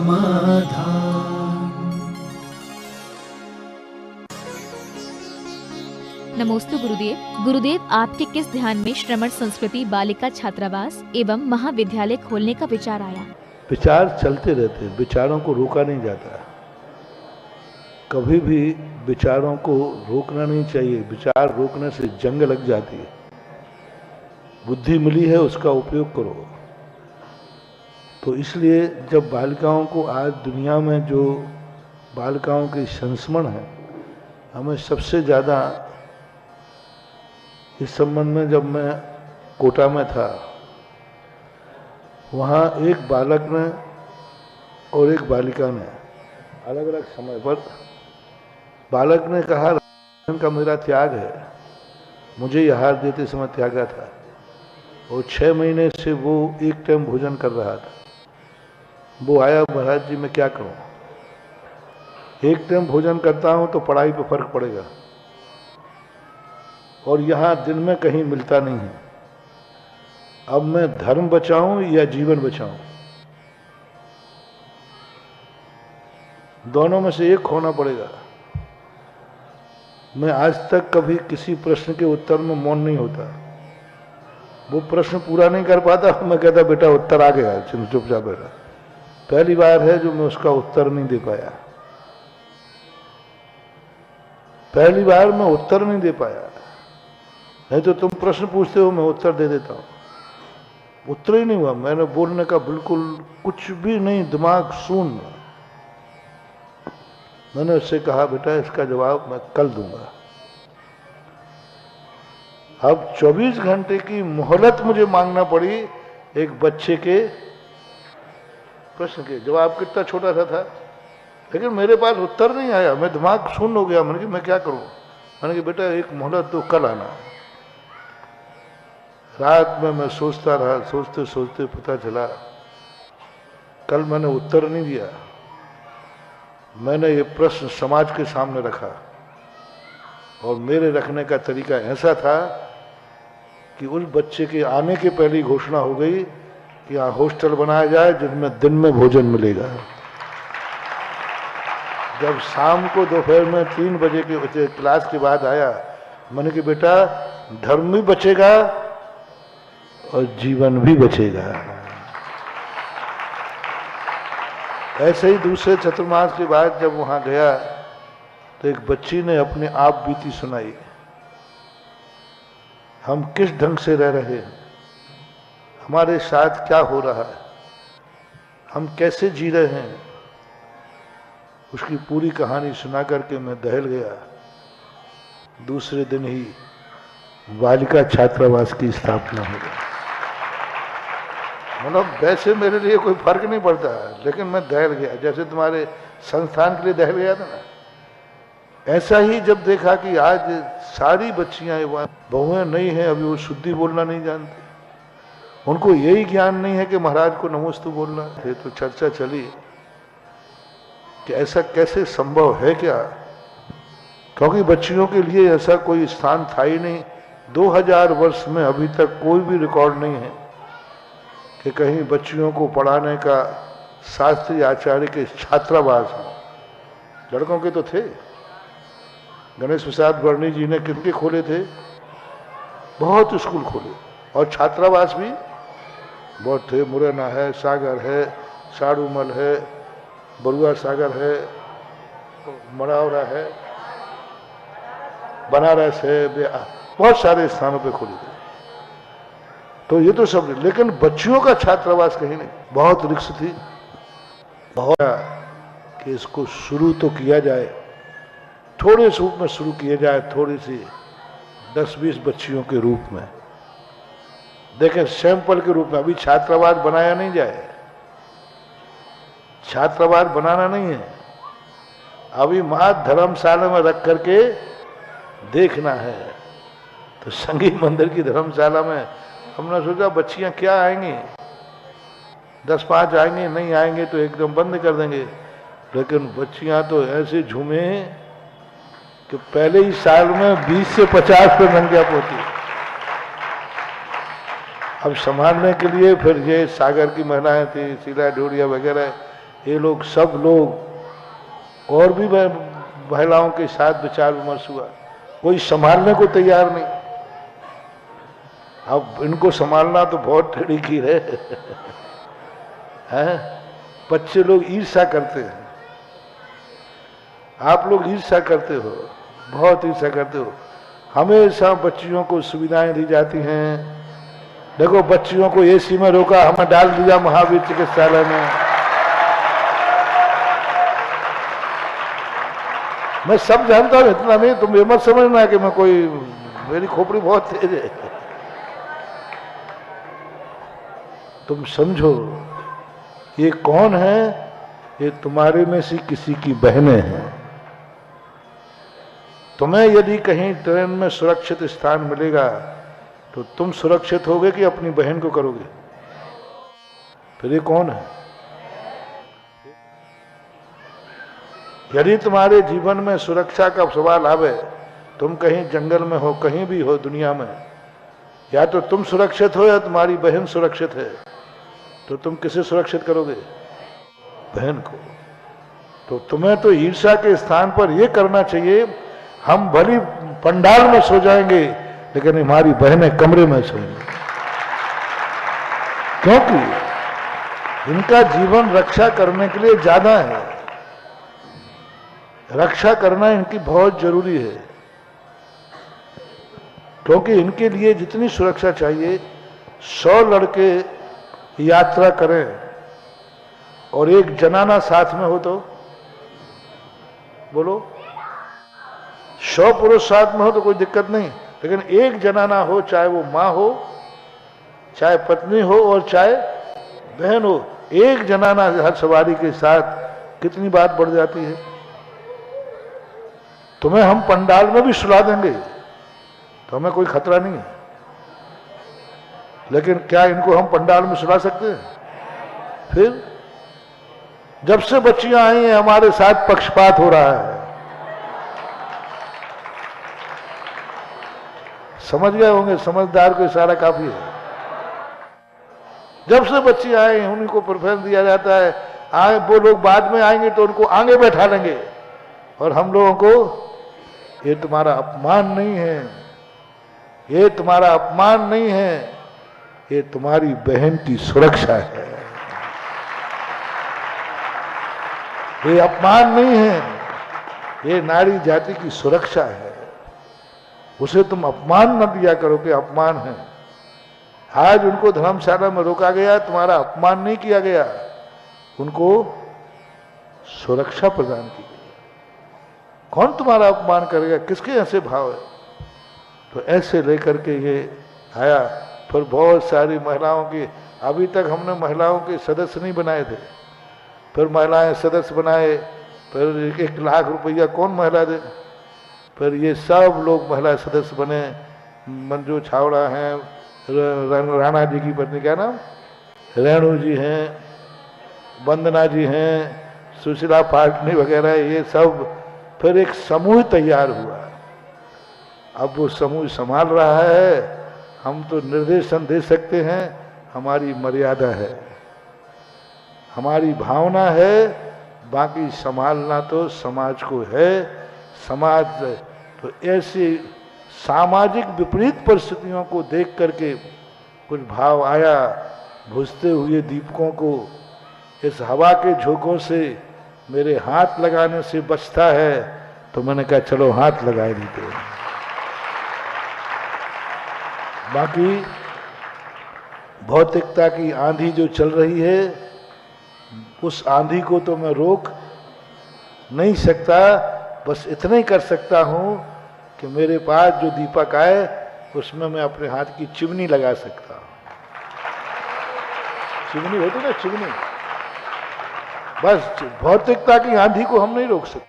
समाधान। नमोस्तु गुरुदेव। गुरुदेव, आपके किस ध्यान में श्रमण संस्कृति बालिका छात्रावास एवं महाविद्यालय खोलने का विचार आया? विचार चलते रहते हैं, विचारों को रोका नहीं जाता। कभी भी विचारों को रोकना नहीं चाहिए। विचार रोकने से जंग लग जाती है। बुद्धि मिली है, उसका उपयोग करो। तो इसलिए जब बालिकाओं को आज दुनिया में जो बालिकाओं की संस्मरण है, हमें सबसे ज़्यादा इस संबंध में, जब मैं कोटा में था, वहाँ एक बालक ने और एक बालिका ने अलग अलग समय पर, बालक ने कहा का मेरा त्याग है, मुझे यह हार देते समय त्यागा था, और 6 महीने से वो एक टाइम भोजन कर रहा था। वो आया, महाराज जी मैं क्या करूं, एक टाइम भोजन करता हूं तो पढ़ाई पे फर्क पड़ेगा, और यहाँ दिन में कहीं मिलता नहीं है। अब मैं धर्म बचाऊं या जीवन बचाऊं, दोनों में से एक होना पड़ेगा। मैं आज तक कभी किसी प्रश्न के उत्तर में मौन नहीं होता। वो प्रश्न पूरा नहीं कर पाता, मैं कहता बेटा उत्तर आ गया, चुपचाप बैठा। पहली बार है जो मैं उसका उत्तर नहीं दे पाया। पहली बार मैं उत्तर नहीं दे पाया। नहीं तो तुम प्रश्न पूछते हो, मैं उत्तर दे देता हूं। उत्तर ही नहीं हुआ। मैंने बोलने का बिल्कुल कुछ भी नहीं, दिमाग शून्य। मैंने उससे कहा बेटा इसका जवाब मैं कल दूंगा। अब 24 घंटे की मोहलत मुझे मांगना पड़ी एक बच्चे के प्रश्न के। जवाब कितना छोटा सा था, लेकिन मेरे पास उत्तर नहीं आया। मैं दिमाग शून्य हो गया। मैंने कहा मैं क्या करूं। मैंने कहा बेटा एक मोहलत तो कल आना। रात में मैं सोचता रहा, सोचते सोचते पता चला कल मैंने उत्तर नहीं दिया। मैंने ये प्रश्न समाज के सामने रखा, और मेरे रखने का तरीका ऐसा था कि उस बच्चे के आने के पहले ही घोषणा हो गई कि यहाँ हॉस्टल बनाया जाए जिसमें दिन में भोजन मिलेगा। जब शाम को दोपहर में 3 बजे के क्लास के बाद आया, मैंने कहा बेटा धर्म भी बचेगा और जीवन भी बचेगा। ऐसे ही दूसरे चतुर्मास के बाद जब वहां गया तो एक बच्ची ने अपने आप बीती सुनाई। हम किस ढंग से रह रहे हैं, हमारे साथ क्या हो रहा है, हम कैसे जी रहे हैं, उसकी पूरी कहानी सुना करके मैं दहल गया। दूसरे दिन ही बालिका छात्रावास की स्थापना हो गई। मतलब वैसे मेरे लिए कोई फर्क नहीं पड़ता, लेकिन मैं दहल गया, जैसे तुम्हारे संस्थान के लिए दहल गया था ना। ऐसा ही जब देखा कि आज सारी बच्चियां बहुएं नहीं हैं, अभी वो शुद्धि बोलना नहीं जानती, उनको यही ज्ञान नहीं है कि महाराज को नमोस्तु बोलना है। तो चर्चा चली कि ऐसा कैसे संभव है क्या, क्योंकि बच्चियों के लिए ऐसा कोई स्थान था ही नहीं। 2000 वर्ष में अभी तक कोई भी रिकॉर्ड नहीं है कि कहीं बच्चियों को पढ़ाने का शास्त्रीय आचार्य के छात्रावास हो। लड़कों के तो थे, गणेश प्रसाद वर्णी जी ने किनके खोले थे, बहुत स्कूल खोले, और छात्रावास भी बहुत थे। मुरैना है, सागर है, साड़ूमल है, बरुआ सागर है, मड़ावरा है, बनारस है, बहुत सारे स्थानों पे खोले थे। तो ये तो सब, लेकिन बच्चियों का छात्रावास कहीं नहीं। बहुत रिक्स थी, बहुत कि इसको शुरू तो किया जाए, थोड़े रूप में शुरू किया जाए, थोड़ी सी 10-20 बच्चियों के रूप में देखें, सैंपल के रूप में। अभी छात्रावास बनाया नहीं जाए, छात्रावास बनाना नहीं है, अभी मात्र धर्मशाला में रख करके देखना है। तो संगीत मंदिर की धर्मशाला में हमने सोचा बच्चियां क्या आएंगी, 10-5 आएंगे, नहीं आएंगे तो एकदम बंद कर देंगे। लेकिन बच्चियां तो ऐसे झूमे कि पहले ही साल में 20 से 50 पे संख्या पहुंची। अब संभालने के लिए फिर ये सागर की महिलाएं थी, शीला डोरिया वगैरह, ये लोग सब लोग और भी महिलाओं के साथ विचार विमर्श हुआ, कोई संभालने को तैयार नहीं। अब इनको संभालना तो बहुत टेढ़ी खीर है। बच्चे लोग ईर्ष्या करते हैं, आप लोग ईर्ष्या करते हो, बहुत ईर्ष्या करते हो। हमेशा बच्चियों को सुविधाएं दी जाती हैं। देखो बच्चियों को एसी में रोका, हमें डाल दिया महावीर चिकित्सालय में। मैं सब जानता हूं, इतना नहीं, तुम ये मत समझना कि मैं कोई, मेरी खोपड़ी बहुत तेज है। तुम समझो ये कौन है, ये तुम्हारे में से किसी की बहनें हैं। तुम्हें यदि कहीं ट्रेन में सुरक्षित स्थान मिलेगा तो तुम सुरक्षित होगे कि अपनी बहन को करोगे? फिर ये कौन है? यदि तुम्हारे जीवन में सुरक्षा का सवाल आवे, तुम कहीं जंगल में हो, कहीं भी हो दुनिया में, या तो तुम सुरक्षित हो या तुम्हारी बहन सुरक्षित है, तो तुम किसे सुरक्षित करोगे? बहन को। तो तुम्हें तो ईर्ष्या के स्थान पर यह करना चाहिए, हम भली पंडाल में सो जाएंगे लेकिन हमारी बहनें कमरे में सोएंगी, क्योंकि इनका जीवन रक्षा करने के लिए ज्यादा है। रक्षा करना इनकी बहुत जरूरी है, क्योंकि इनके लिए जितनी सुरक्षा चाहिए, 100 लड़के यात्रा करें और एक जनाना साथ में हो तो बोलो, 100 पुरुष साथ में हो तो कोई दिक्कत नहीं, लेकिन एक जनाना हो, चाहे वो माँ हो, चाहे पत्नी हो और चाहे बहन हो, एक जनाना हर सवारी के साथ कितनी बात बढ़ जाती है। तुम्हें हम पंडाल में भी सुला देंगे तो हमें कोई खतरा नहीं है, लेकिन क्या इनको हम पंडाल में सुला सकते हैं? फिर जब से बच्चियां आई हैं हमारे साथ पक्षपात हो रहा है। समझ गए होंगे, समझदार को इशारा काफी है। जब से बच्ची आए हैं उन्हीं को प्रेफरेंस दिया जाता है। आए वो लोग बाद में आएंगे तो उनको आगे बैठा लेंगे, और हम लोगों को ये तुम्हारा अपमान नहीं है, ये तुम्हारा अपमान नहीं है, ये तुम्हारी बहन की सुरक्षा है। ये अपमान नहीं है, ये नारी जाति की सुरक्षा है। उसे तुम अपमान न दिया करो कि अपमान है। आज उनको धर्मशाला में रोका गया, तुम्हारा अपमान नहीं किया गया, उनको सुरक्षा प्रदान की गई। कौन तुम्हारा अपमान करेगा? किसके ऐसे भाव है? तो ऐसे लेकर के ये आया। फिर बहुत सारी महिलाओं की, अभी तक हमने महिलाओं के सदस्य नहीं बनाए थे, फिर महिलाएं सदस्य बनाए, फिर 1 लाख रुपया कौन महिला दे, फिर ये सब लोग महिला सदस्य बने। मंजू छावड़ा हैं, राणा जी की पत्नी, क्या नाम, रेणु जी हैं, वंदना जी हैं, सुशीला पाटनी वगैरह, ये सब। फिर एक समूह तैयार हुआ, अब वो समूह संभाल रहा है। हम तो निर्देशन दे सकते हैं, हमारी मर्यादा है, हमारी भावना है, बाकी संभालना तो समाज को है। समाज तो ऐसी सामाजिक विपरीत परिस्थितियों को देख करके कुछ भाव आया, बुझते हुए दीपकों को इस हवा के झोंकों से मेरे हाथ लगाने से बचता है, तो मैंने कहा चलो हाथ लगा देते हैं। बाकी भौतिकता की आंधी जो चल रही है, उस आंधी को तो मैं रोक नहीं सकता, बस इतना ही कर सकता हूं कि मेरे पास जो दीपक आए उसमें मैं अपने हाथ की चिमनी लगा सकता हूं। चिमनी होती ना, चिमनी। बस भौतिकता की आंधी को हम नहीं रोक सकते।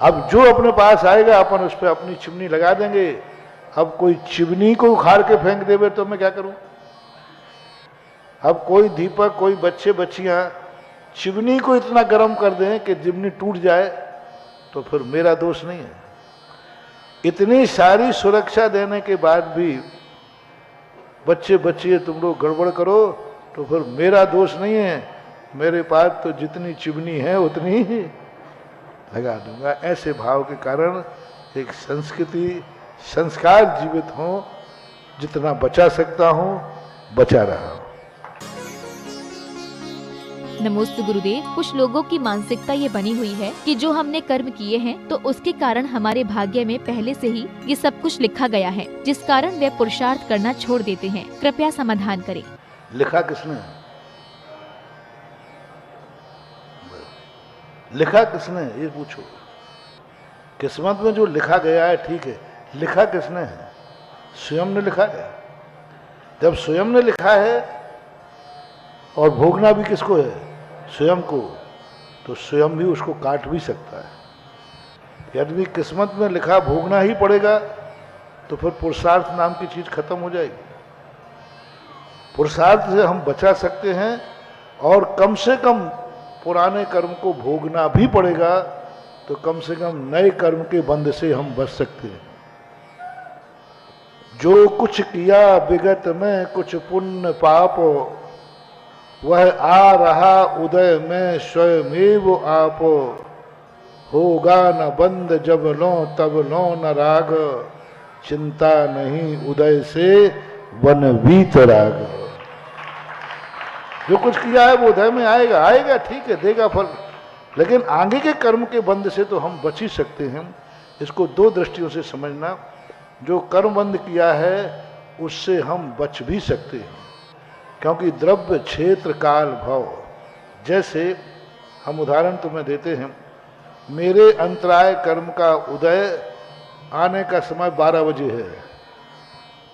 अब जो अपने पास आएगा अपन उस पर अपनी चिमनी लगा देंगे। अब कोई चिमनी को उखाड़ के फेंक देवे तो मैं क्या करूं? अब कोई दीपक, कोई बच्चे बच्चियां चिमनी को इतना गर्म कर दें कि चिमनी टूट जाए, तो फिर मेरा दोष नहीं है। इतनी सारी सुरक्षा देने के बाद भी बच्चे बच्चियां तुम लोग गड़बड़ करो तो फिर मेरा दोष नहीं है। मेरे पास तो जितनी चिमनी है उतनी ही लगा दूंगा। ऐसे भाव के कारण एक संस्कृति, संस्कार जीवित हो, जितना बचा सकता हूं बचा रहा हूं। नमोस्तु गुरुदेव। कुछ लोगों की मानसिकता ये बनी हुई है कि जो हमने कर्म किए हैं तो उसके कारण हमारे भाग्य में पहले से ही ये सब कुछ लिखा गया है, जिस कारण वे पुरुषार्थ करना छोड़ देते हैं। कृपया समाधान करें। लिखा किसने? लिखा किसने ये पूछो। किस्मत में जो लिखा गया है ठीक है, लिखा किसने है? स्वयं ने लिखा है। जब स्वयं ने लिखा है और भोगना भी किसको है? स्वयं को। तो स्वयं भी उसको काट भी सकता है। यदि किस्मत में लिखा भोगना ही पड़ेगा तो फिर पुरुषार्थ नाम की चीज खत्म हो जाएगी। पुरुषार्थ से हम बचा सकते हैं और कम से कम पुराने कर्म को भोगना भी पड़ेगा तो कम से कम नए कर्म के बंध से हम बच सकते हैं। जो कुछ किया विगत में कुछ पुण्य पाप, वह आ रहा उदय में स्वयमेव आप। होगा न बंद जब लो तब लो न राग, चिंता नहीं उदय से वन वीत राग। जो कुछ किया है वो उदय में आएगा, आएगा ठीक है, देगा फल, लेकिन आगे के कर्म के बंध से तो हम बच ही सकते हैं। इसको दो दृष्टियों से समझना। जो कर्म बंध किया है उससे हम बच भी सकते हैं, क्योंकि द्रव्य क्षेत्र काल भव। जैसे हम उदाहरण तुम्हें देते हैं, मेरे अंतराय कर्म का उदय आने का समय 12 बजे है।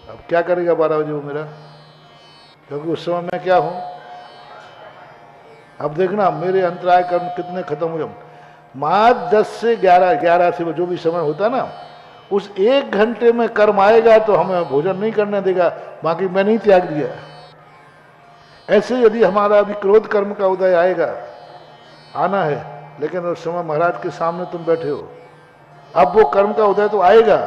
अब क्या करेगा 12 बजे वो मेरा? क्योंकि उस समय मैं क्या हूं? अब देखना मेरे अंतराय कर्म कितने खत्म हो जाए। मात्र 10 से 11 से जो भी समय होता ना, उस 1 घंटे में कर्म आएगा तो हमें भोजन नहीं करने देगा, बाकी मैंने ही त्याग दिया। ऐसे यदि हमारा अभी क्रोध कर्म का उदय आएगा, आना है, लेकिन उस समय महाराज के सामने तुम बैठे हो, अब वो कर्म का उदय तो आएगा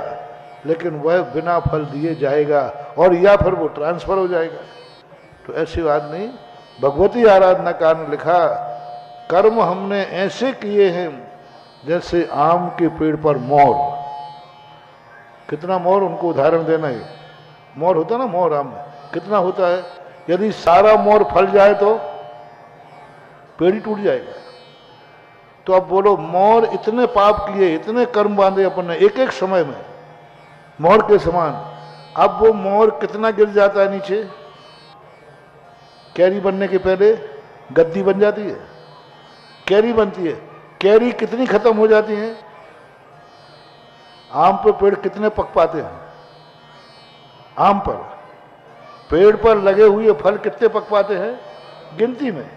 लेकिन वह बिना फल दिए जाएगा और या फिर वो ट्रांसफर हो जाएगा। तो ऐसी बात नहीं। भगवती आराधना कार ने लिखा, कर्म हमने ऐसे किए हैं जैसे आम के पेड़ पर मोर। कितना मोर, उनको उदाहरण देना है। मोर होता ना, मोर आम में कितना होता है? यदि सारा मोर फल जाए तो पेड़ ही टूट जाएगा। तो अब बोलो, मोर इतने पाप किए, इतने कर्म बांधे अपन ने एक एक समय में मोर के समान, अब वो मोर कितना गिर जाता है नीचे? कैरी बनने के पहले गद्दी बन जाती है, कैरी बनती है। कैरी कितनी खत्म हो जाती है? आम पर पेड़ कितने पक पाते हैं? आम पर पेड़ पर लगे हुए फल कितने पक पाते हैं? गिनती में।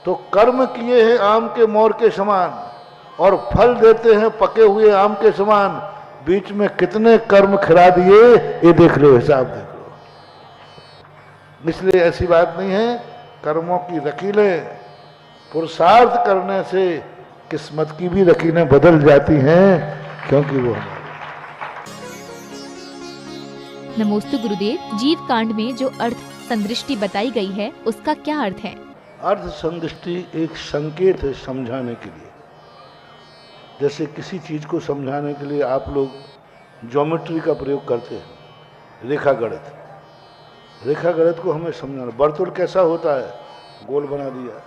तो कर्म किए हैं आम के मोर के समान और फल देते हैं पके हुए आम के समान। बीच में कितने कर्म खिला दिए ये देख लो, हिसाब देख लो। इसलिए ऐसी बात नहीं है। कर्मों की लकीरें पुरुषार्थ करने से किस्मत की भी लकीरें बदल जाती हैं, क्योंकि वो नमोस्तु गुरुदेव। जीव कांड में जो अर्थ संदृष्टि बताई गई है उसका क्या अर्थ है? अर्थ संदृष्टि एक संकेत है समझाने के लिए। जैसे किसी चीज को समझाने के लिए आप लोग ज्योमेट्री का प्रयोग करते हैं, रेखा गणित। रेखा गणित को हमें समझाना, वर्तुल कैसा होता है, गोल बना दिया।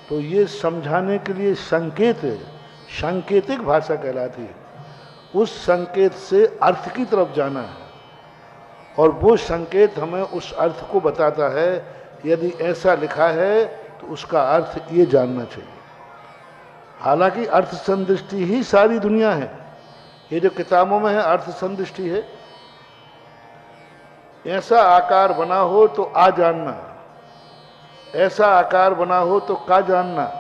तो ये समझाने के लिए संकेत है, सांकेतिक भाषा कहलाती है। उस संकेत से अर्थ की तरफ जाना है और वो संकेत हमें उस अर्थ को बताता है। यदि ऐसा लिखा है तो उसका अर्थ ये जानना चाहिए। हालांकि अर्थ संदृष्टि ही सारी दुनिया है। ये जो किताबों में है अर्थ संदृष्टि है। ऐसा आकार बना हो तो आ जानना, ऐसा आकार बना हो तो का जानना।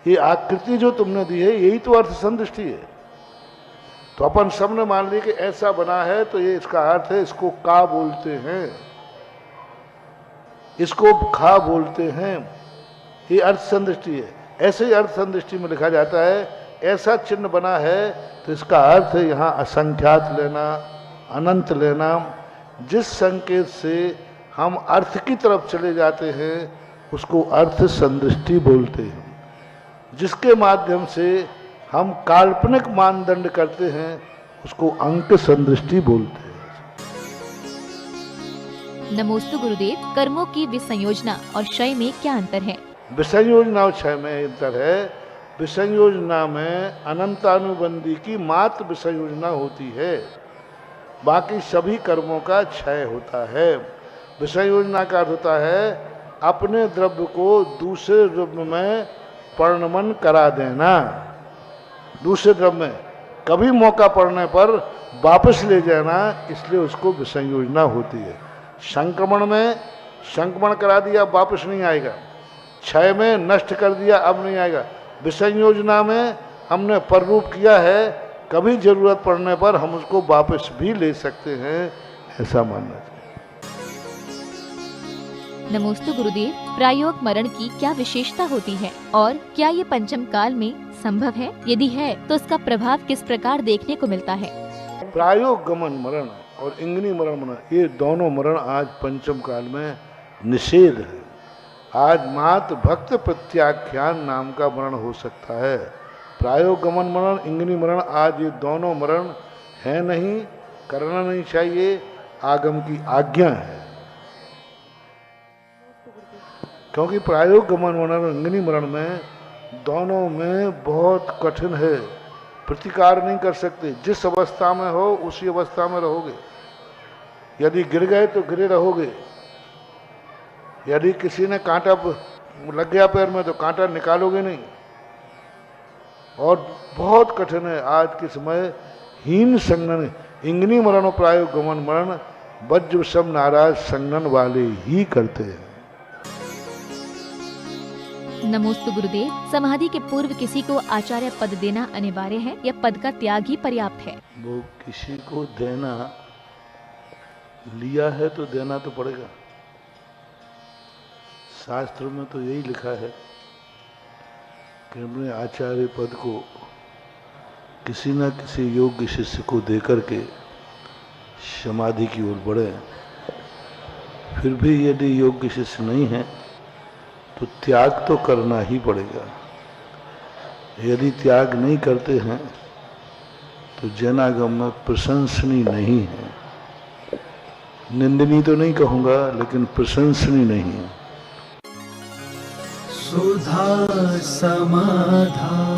ये आकृति जो तुमने दी है यही तो अर्थ संदृष्टि है। तो अपन सबने मान लिया कि ऐसा बना है तो ये इसका अर्थ है, इसको का बोलते हैं, इसको खा बोलते हैं। ये अर्थ संदृष्टि है। ऐसे ही अर्थ संदृष्टि में लिखा जाता है, ऐसा चिन्ह बना है तो इसका अर्थ है यहाँ असंख्यात लेना, अनंत लेना। जिस संकेत से हम अर्थ की तरफ चले जाते हैं उसको अर्थ संदृष्टि बोलते हैं, जिसके माध्यम से हम काल्पनिक मानदंड करते हैं उसको अंक संदृष्टि बोलते हैं। नमोस्तु गुरुदेव, कर्मों की विसंयोजना और क्षय में क्या अंतर है? विसंयोजना और क्षय में अंतर है। विसंयोजना में अनंतानुबंधी की मात्र विसंयोजना होती है, बाकी सभी कर्मों का क्षय होता है। विसंयोजना का अर्थ होता है अपने द्रव्य को दूसरे द्रव्य में परिणमन करा देना, दूसरे द्रव्य में कभी मौका पड़ने पर वापस ले जाना, इसलिए उसको विसंयोजना होती है। संक्रमण में संक्रमण करा दिया वापस नहीं आएगा, क्षय में नष्ट कर दिया अब नहीं आएगा। विसंयोजना में हमने पररूप किया है, कभी जरूरत पड़ने पर हम उसको वापस भी ले सकते हैं, ऐसा मानना चाहिए। नमोस्तु गुरुदेव, प्रायोग मरण की क्या विशेषता होती है और क्या ये पंचम काल में संभव है? यदि है तो उसका प्रभाव किस प्रकार देखने को मिलता है? प्रायोग गमन मरण और इंगनी मरण, ये दोनों मरण आज पंचम काल में निषेध है। आज मात्र भक्त प्रत्याख्यान नाम का मरण हो सकता है। प्रायोग गमन मरण, इंगनी मरण, आज ये दोनों मरण है नहीं, करना नहीं चाहिए, आगम की आज्ञा है। क्योंकि प्रायोग गमन मरण और इंगनी मरण में दोनों में बहुत कठिन है, प्रतिकार नहीं कर सकते। जिस अवस्था में हो उसी अवस्था में रहोगे। यदि गिर गए तो गिरे रहोगे, यदि किसी ने कांटा लग गया पैर में तो कांटा निकालोगे नहीं, और बहुत कठिन है आज के समय। हीन संगन, इंगनी मरण और प्रायोग गमन मरण वज्र सम नाराज संगन वाले ही करते हैं। नमोस्तु गुरुदेव, समाधि के पूर्व किसी को आचार्य पद देना अनिवार्य है या पद का त्याग ही पर्याप्त है? वो किसी को देना, लिया है तो देना तो पड़ेगा। शास्त्र में तो यही लिखा है कि अपने आचार्य पद को किसी न किसी योग्य शिष्य को देकर के समाधि की ओर बढ़े। फिर भी यदि योग्य शिष्य नहीं है तो त्याग तो करना ही पड़ेगा। यदि त्याग नहीं करते हैं तो जनागम में प्रशंसनीय नहीं है। निंदनीय तो नहीं कहूँगा, लेकिन प्रशंसनीय नहीं है। सुधा समाधान